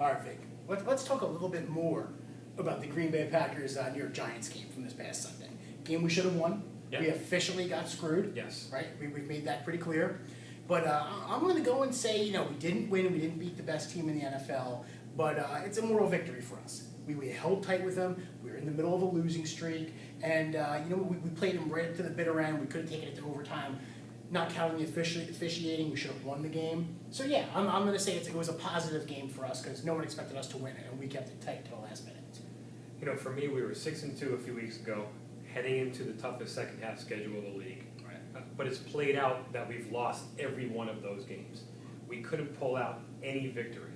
All right, Vic. Let's talk a little bit more about the Green Bay Packers New York Giants game from this past Sunday. Game we should have won. Yeah. We officially got screwed. Yes. Right? We've made that pretty clear. But I'm going to go and say, we didn't win. We didn't beat the best team in the NFL. But it's a moral victory for us. We held tight with them. We were in the middle of a losing streak. And, we played them right up to the bitter end. We could have taken it to overtime. Not counting the officiating, we should have won the game. So, yeah, I'm going to say it was a positive game for us because no one expected us to win it, and we kept it tight till the last minute. For me, we were 6-2 a few weeks ago, heading into the toughest second half schedule of the league. Right. But it's played out that we've lost every one of those games. We couldn't pull out any victory.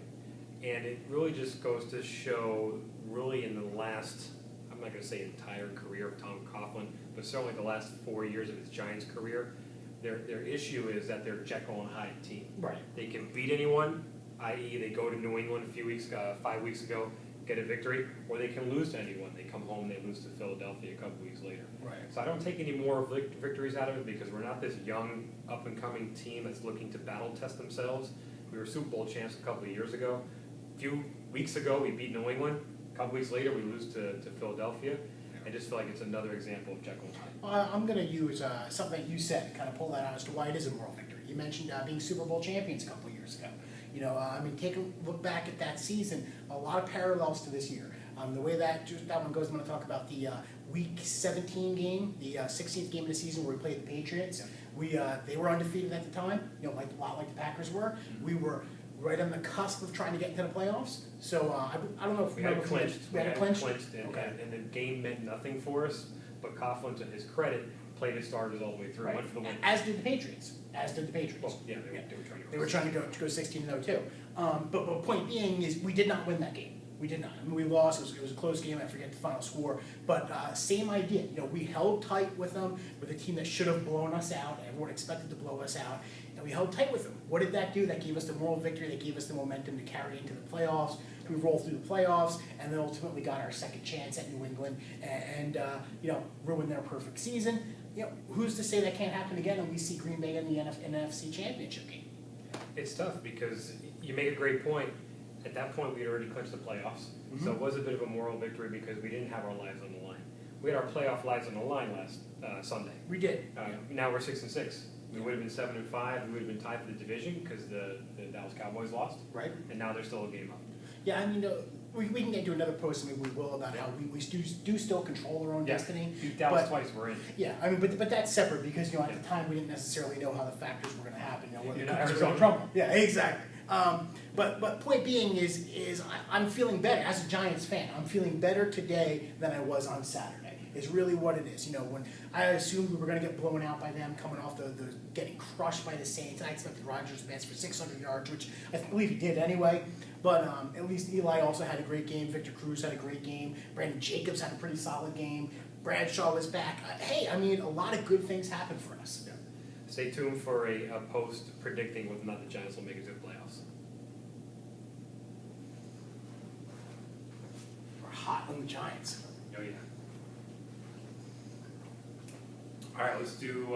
And it really just goes to show, really in the last, I'm not going to say entire career of Tom Coughlin, but certainly the last 4 years of his Giants career, their issue is that they're Jekyll and Hyde team. Right. They can beat anyone, i.e. they go to New England 5 weeks ago, get a victory, or they can lose to anyone. They come home, they lose to Philadelphia a couple weeks later. Right. So I don't take any more victories out of it because we're not this young, up-and-coming team that's looking to battle test themselves. We were Super Bowl champs a couple of years ago. A few weeks ago, we beat New England. A couple weeks later, we lose to Philadelphia. I just feel like it's another example of Jekyll and Hyde. I'm going to use something that you said and kind of pull that out as to why it is a moral victory. You mentioned being Super Bowl champions a couple of years ago. Take a look back at that season, a lot of parallels to this year. The way that one goes, I'm going to talk about the Week 17 game, the 16th game of the season where we played the Patriots. They were undefeated at the time, a lot like the Packers were. We were right on the cusp of trying to get into the playoffs. So I don't know if We had it clinched. Okay. And the game meant nothing for us. But Coughlin, to his credit, played his starters all the way through. Right. Went for the win. As did the Patriots. Well, yeah, They were trying to go 16-0 too. But point being is we did not win that game. We did not. We lost. It was a close game. I forget the final score. But same idea. We held tight with them, with a team that should have blown us out. Everyone expected to blow us out. And we held tight with them. What did that do? That gave us the moral victory. That gave us the momentum to carry into the playoffs. We rolled through the playoffs and then ultimately got our second chance at New England and ruined their perfect season. Who's to say that can't happen again and we see Green Bay in the NFC Championship game? It's tough because you make a great point. At that point, we had already clinched the playoffs. Mm-hmm. So it was a bit of a moral victory because we didn't have our lives on the line. We had our playoff lives on the line last Sunday. We did. Now we're 6-6. We would have been 7-5. We would have been tied for the division because the Dallas Cowboys lost. Right. And now they're still a game up. Yeah, we can get into another post, we will, about how we do still control our own destiny. Beat Dallas twice, we're in. Yeah, but that's separate because at the time we didn't necessarily know how the factors were going to happen. You're not Arizona. Yeah, exactly. But point being is I'm feeling better as a Giants fan. I'm feeling better today than I was on Saturday. Is really what it is. When I assumed we were going to get blown out by them, coming off the getting crushed by the Saints, I expected Rodgers to pass for 600 yards, which I believe he did anyway. But at least Eli also had a great game. Victor Cruz had a great game. Brandon Jacobs had a pretty solid game. Bradshaw was back. A lot of good things happened for us. Yeah. Stay tuned for a post predicting whether or not the Giants will make it to the playoffs. We're hot on the Giants. Oh, yeah. All right, let's do